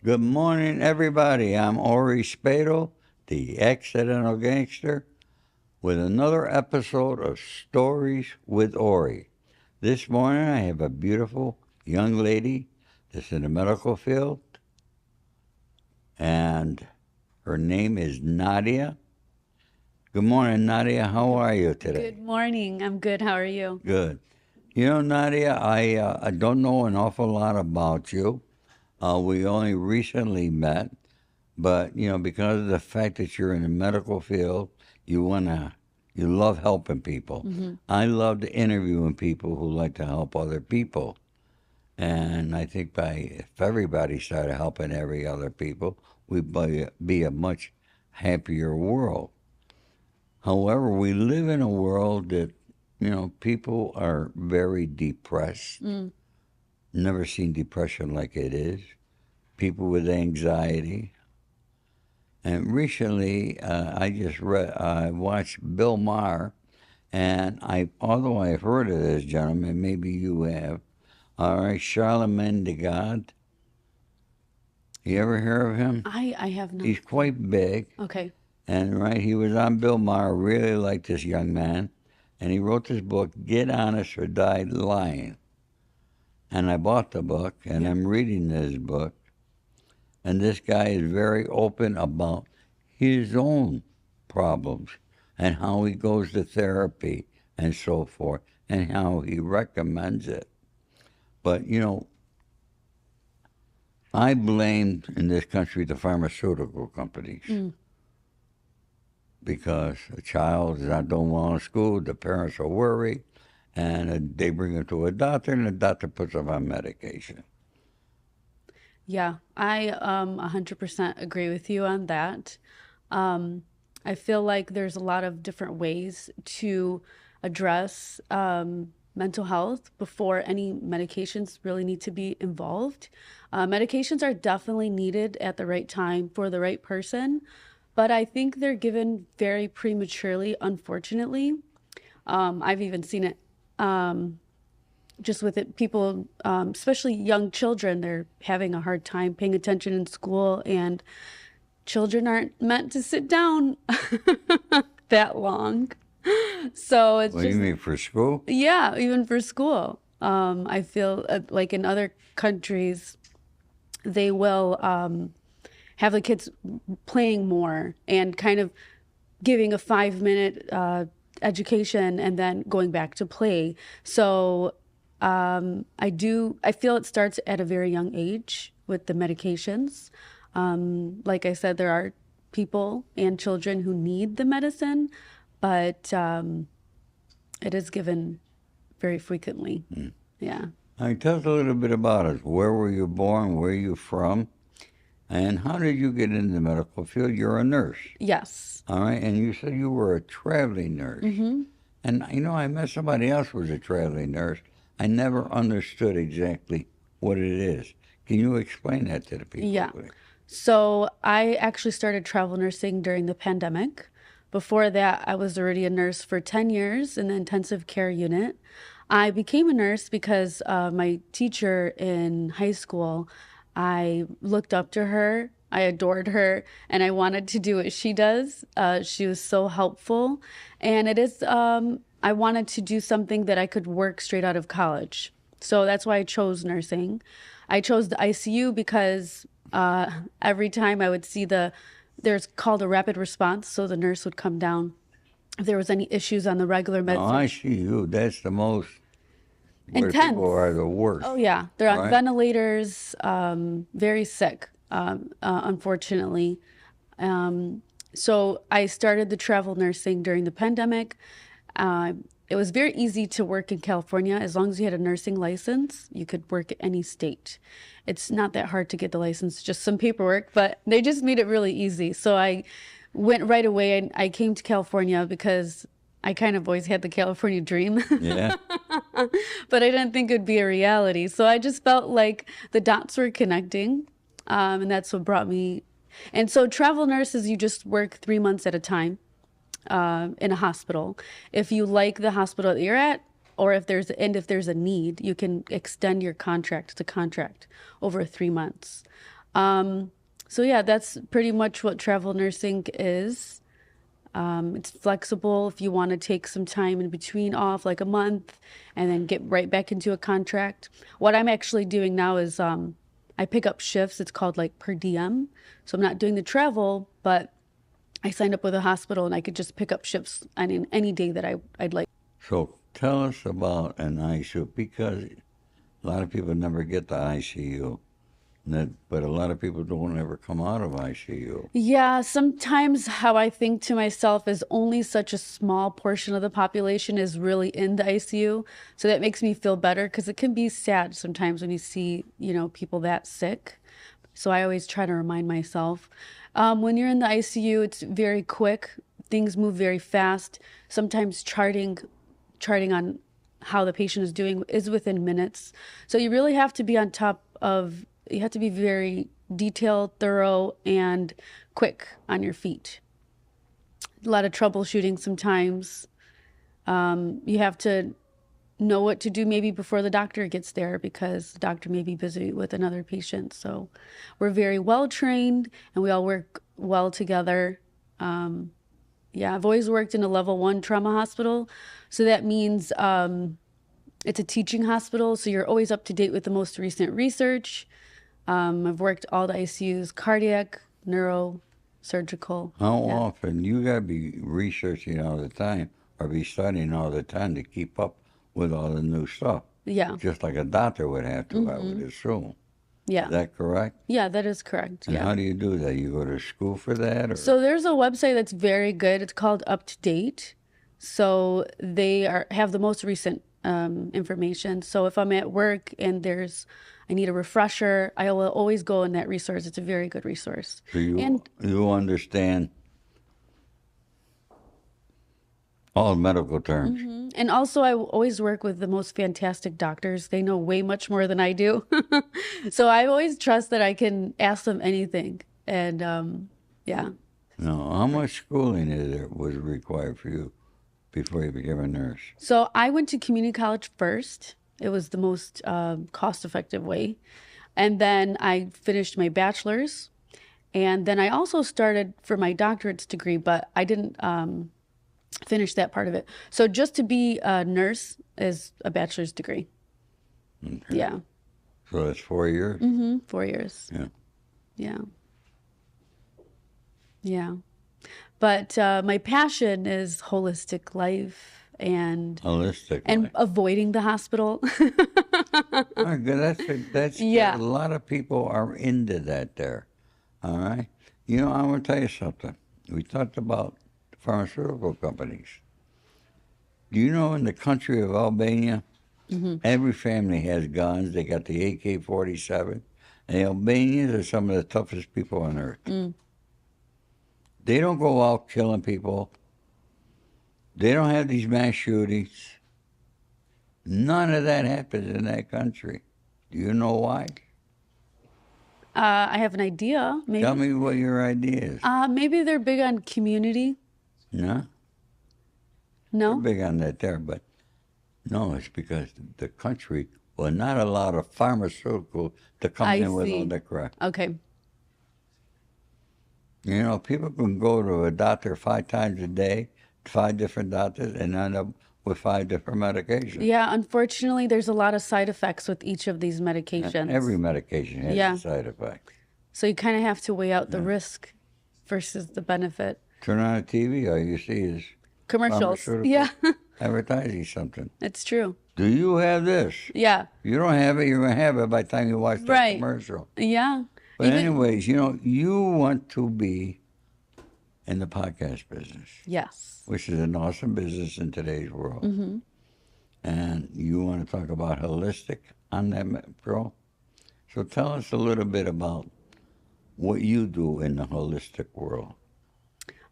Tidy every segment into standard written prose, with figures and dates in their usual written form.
Good morning, everybody. I'm Ori Spado, the accidental gangster, with another episode of Stories with Ori. This morning, I have a beautiful young lady that's in the medical field, and her name is Nadia. Good morning, Nadia. How are you today? Good morning. I'm good. How are you? Good. You know, Nadia, I don't know an awful lot about you. We only recently met, but because of the fact that you're in the medical field, you love helping people. I love interviewing people who like to help other people, and I think if everybody started helping every other people, we'd be a much happier world. However, we live in a world that people are very depressed. Never seen depression like it is. People with anxiety. And recently, I watched Bill Maher, and although I've heard of this gentleman, maybe you have, all right, Charlemagne de God. You ever hear of him? I have not. He's quite big, Okay. and he was on Bill Maher, really liked this young man, and he wrote this book, Get Honest or Die Lying. And I bought the book, and I'm reading this book. And this guy is very open about his own problems and how he goes to therapy and so forth and how he recommends it. But, I blamed in this country the pharmaceutical companies because a child is not doing well in school, the parents are worried, and they bring him to a doctor, and the doctor puts him on medication. Yeah, I 100% agree with you on that. I feel like there's a lot of different ways to address mental health before any medications really need to be involved. Medications are definitely needed at the right time for the right person, but I think they're given very prematurely, unfortunately. I've even seen it just with it, people, especially young children, they're having a hard time paying attention in school, and children aren't meant to sit down that long. So it's What do you mean, for school? Yeah, even for school. I feel like in other countries, they will have the kids playing more and kind of giving a 5-minute education and then going back to play. So I feel it starts at a very young age with the medications. Like I said, there are people and children who need the medicine, but it is given very frequently. Yeah. Tell us a little bit about it. Where were you born? Where are you from? And how did you get into the medical field? You're a nurse. Yes. All right. And you said you were a traveling nurse. And, I met somebody else who was a traveling nurse. I never understood exactly what it is. Can you explain that to the people? Yeah. So I actually started travel nursing during the pandemic. Before that, I was already a nurse for 10 years in the intensive care unit. I became a nurse because my teacher in high school, I looked up to her, I adored her, and I wanted to do what she does. She was so helpful. And I wanted to do something that I could work straight out of college. So that's why I chose nursing. I chose the ICU because every time I would see there's called a rapid response, so the nurse would come down if there was any issues on the regular med. Oh, I see you. That's the most intense. People are the worst. Oh yeah, they're on ventilators, very sick, unfortunately. So I started the travel nursing during the pandemic. It was very easy to work in California. As long as you had a nursing license, you could work at any state. It's not that hard to get the license, just some paperwork, but they just made it really easy. So I went right away, and I came to California because I kind of always had the California dream. Yeah. But I didn't think it would be a reality. So I just felt like the dots were connecting, and that's what brought me. And so travel nurses, you just work 3 months at a time in a hospital. If you like the hospital that you're at, or if there's a need, you can extend your contract over 3 months. So yeah, that's pretty much what travel nursing is. It's flexible if you want to take some time in between off, like a month, and then get right back into a contract. What I'm actually doing now is I pick up shifts. It's called like per diem. So I'm not doing the travel, but I signed up with a hospital and I could just pick up shifts on any day that I'd like. So tell us about an ICU, because a lot of people never get to ICU, but a lot of people don't ever come out of ICU. Yeah, sometimes how I think to myself is only such a small portion of the population is really in the ICU. So that makes me feel better because it can be sad sometimes when you see, people that sick. So I always try to remind myself. When you're in the ICU, it's very quick. Things move very fast. Sometimes charting on how the patient is doing is within minutes. So you really have to be on top of, you have to be very detailed, thorough, and quick on your feet. A lot of troubleshooting sometimes. You have to know what to do maybe before the doctor gets there because the doctor may be busy with another patient. So we're very well trained and we all work well together. Yeah, I've always worked in a level 1 trauma hospital. So that means it's a teaching hospital. So you're always up to date with the most recent research. I've worked all the ICUs, cardiac, neuro, surgical. How Yeah. often you gotta be researching all the time or be studying all the time to keep up with all the new stuff? Yeah. Just like a doctor would have to, I would assume. Yeah. Is that correct? Yeah, that is correct. And Yeah. how do you do that? You go to school for that, or So there's a website that's very good. It's called UpToDate. So they have the most recent information. So if I'm at work and I need a refresher, I will always go in that resource. It's a very good resource. so you And you understand all medical terms? and also I always work with the most fantastic doctors. They know way much more than I do. So I always trust that I can ask them anything. And yeah. Now, how much schooling was required for you before you became a nurse? So I went to community college first. It was the most cost-effective way. And then I finished my bachelor's. And then I also started for my doctorate's degree, but I didn't finish that part of it. So just to be a nurse is a bachelor's degree. Okay. Yeah. So that's 4 years? 4 years. Yeah. Yeah. Yeah. But my passion is holistic life and Holistic and life. avoiding the hospital. All right, good. That's Yeah. a lot of people are into that there. All right. I want to tell you something. We talked about pharmaceutical companies. Do you know in the country of Albania, every family has guns. They got the AK-47. And the Albanians are some of the toughest people on earth. They don't go out killing people. They don't have these mass shootings. None of that happens in that country. Do you know why? I have an idea. Tell me what your idea is. Maybe they're big on community. No? No? They're big on that there, but no, it's because the country will not allow the pharmaceutical to come I in with all see. the crap. Okay. People can go to a doctor 5 times a day, 5 different doctors, and end up with 5 different medications. Yeah, unfortunately, there's a lot of side effects with each of these And medications. every medication has Yeah. a side effect. So you kind of have to weigh out the risk versus the benefit. Turn on a TV, all you see is Commercials. pharmaceutical Yeah, advertising something. it's true. Do you have this? Yeah, You don't have it, you're going to have it by the time you watch that Right. commercial. yeah. But Even- anyways, you want to be in the podcast business, Yes. which is an awesome business in today's world. Mm-hmm. And you want to talk about holistic on that pro. So tell us a little bit about what you do in the holistic world.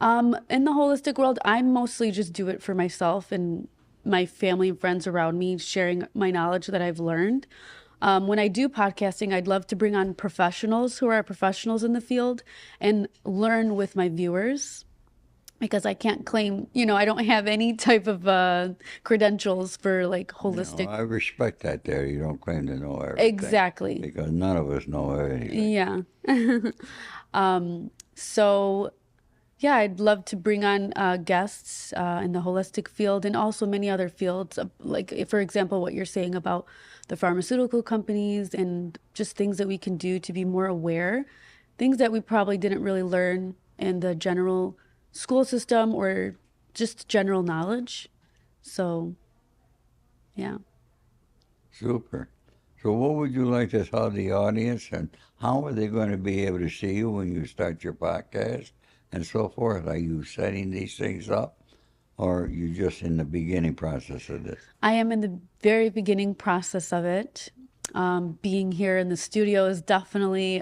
In the holistic world, I mostly just do it for myself and my family and friends around me, sharing my knowledge that I've learned. When I do podcasting, I'd love to bring on professionals who are professionals in the field and learn with my viewers. because I can't claim, I don't have any type of credentials for like holistic. I respect that there. You don't claim to know everything Exactly. because none of us know anything. Yeah. So yeah, I'd love to bring on guests in the holistic field and also many other fields, like, for example, what you're saying about the pharmaceutical companies and just things that we can do to be more aware, things that we probably didn't really learn in the general school system or just general knowledge. So, yeah. Super. So, what would you like to tell the audience, and how are they going to be able to see you when you start your podcast and so forth? Are you setting these things up, or are you just in the beginning process of this? I am in the very beginning process of it. Being here in the studio is definitely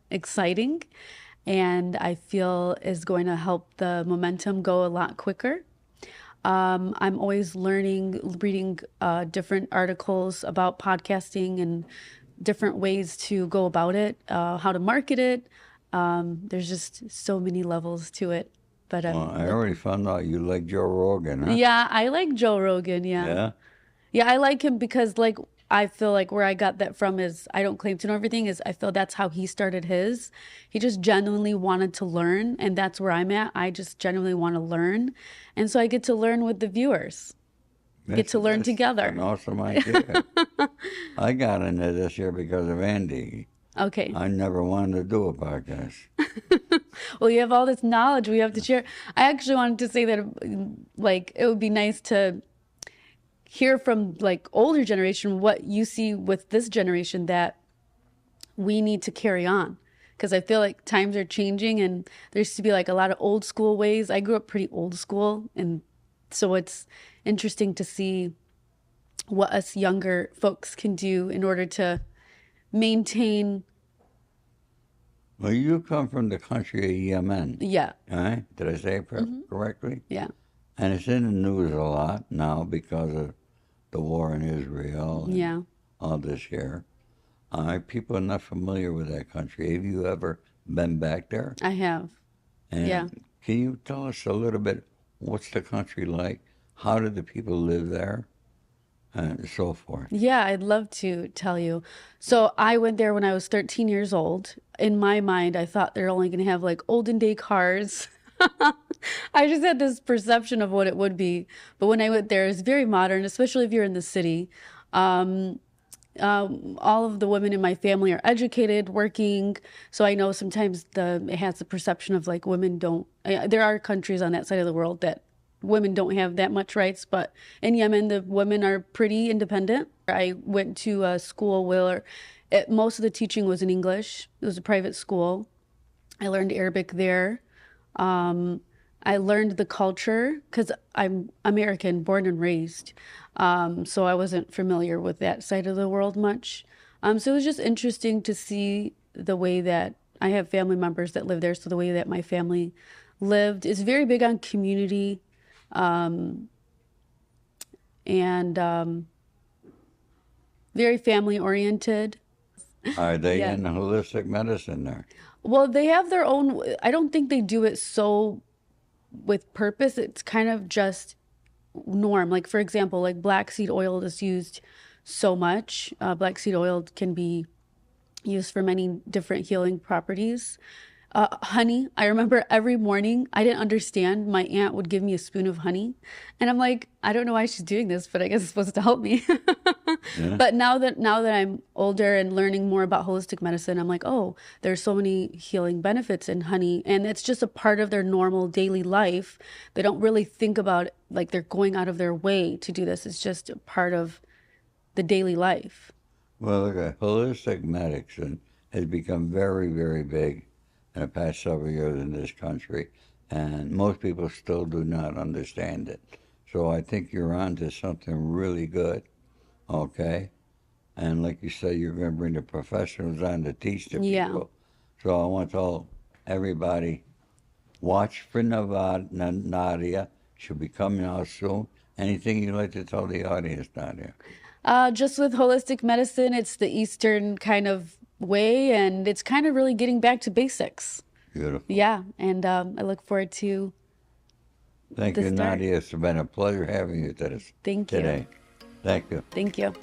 exciting, and I feel is going to help the momentum go a lot quicker. I'm always learning, reading different articles about podcasting and different ways to go about it, how to market it. There's just so many levels to it. But Well, I already found out you like Joe Rogan, huh? yeah, I like Joe Rogan. Yeah. Yeah. Yeah, I like him because like I feel like where I got that from is I don't claim to know everything is I feel that's how he started his. He just genuinely wanted to learn and that's where I'm at. I just genuinely want to learn. And so I get to learn with the viewers. Get to learn That's an together. awesome idea. I got into this here because of Andy. Okay. I never wanted to do a podcast. Well, you have all this knowledge we have to share. I actually wanted to say that like it would be nice to hear from like older generation what you see with this generation that we need to carry on, because I feel like times are changing and there used to be like a lot of old school ways. I grew up pretty old school, and so it's interesting to see what us younger folks can do in order to maintain. Well, you come from the country of Yemen, Yeah. right? Did I say it correctly? Yeah. And it's in the news a lot now because of the war in Israel and Yeah. all this here. People are not familiar with that country. Have you ever been back there? I have. And Yeah. can you tell us a little bit, what's the country like? How do the people live there? And so forth. Yeah, I'd love to tell you. So I went there when I was 13 years old. In my mind, I thought they're only going to have like olden day cars. I just had this perception of what it would be. But when I went there, it's very modern, especially if you're in the city. Um, all of the women in my family are educated, working. So I know sometimes it has the perception of like women don't. There are countries on that side of the world that women don't have that much rights, but in Yemen, the women are pretty independent. I went to a school where most of the teaching was in English. It was a private school. I learned Arabic there. I learned the culture because I'm American, born and raised. So I wasn't familiar with that side of the world much. So it was just interesting to see the way that I have family members that live there. So the way that my family lived is very big on community, and very family oriented. Are they Yeah. in holistic medicine there? Well, they have their own. I don't think they do it so with purpose. It's kind of just norm. Like for example, like black seed oil is used so much. Black seed oil can be used for many different healing properties. Honey, I remember every morning I didn't understand. My aunt would give me a spoon of honey, and I'm like, I don't know why she's doing this, but I guess it's supposed to help me. Yeah. But now that I'm older and learning more about holistic medicine, I'm like, oh, there's so many healing benefits in honey, and it's just a part of their normal daily life. They don't really think about it like they're going out of their way to do this. It's just a part of the daily life. Well, look, holistic medicine has become very, very big in the past several years in this country, and most people still do not understand it. So I think you're on to something really good, okay? And like you said, you're going to bring the professionals on to teach the Yeah. people. So I want to tell everybody, watch for Nadia. She'll be coming out soon. Anything you'd like to tell the audience, Nadia? Just with holistic medicine, it's the Eastern kind of way, and it's kind of really getting back to basics. Beautiful. Yeah, and I look forward to Thank to you, start. Nadia. It's been a pleasure having you Thank you. today. Thank you. Thank you.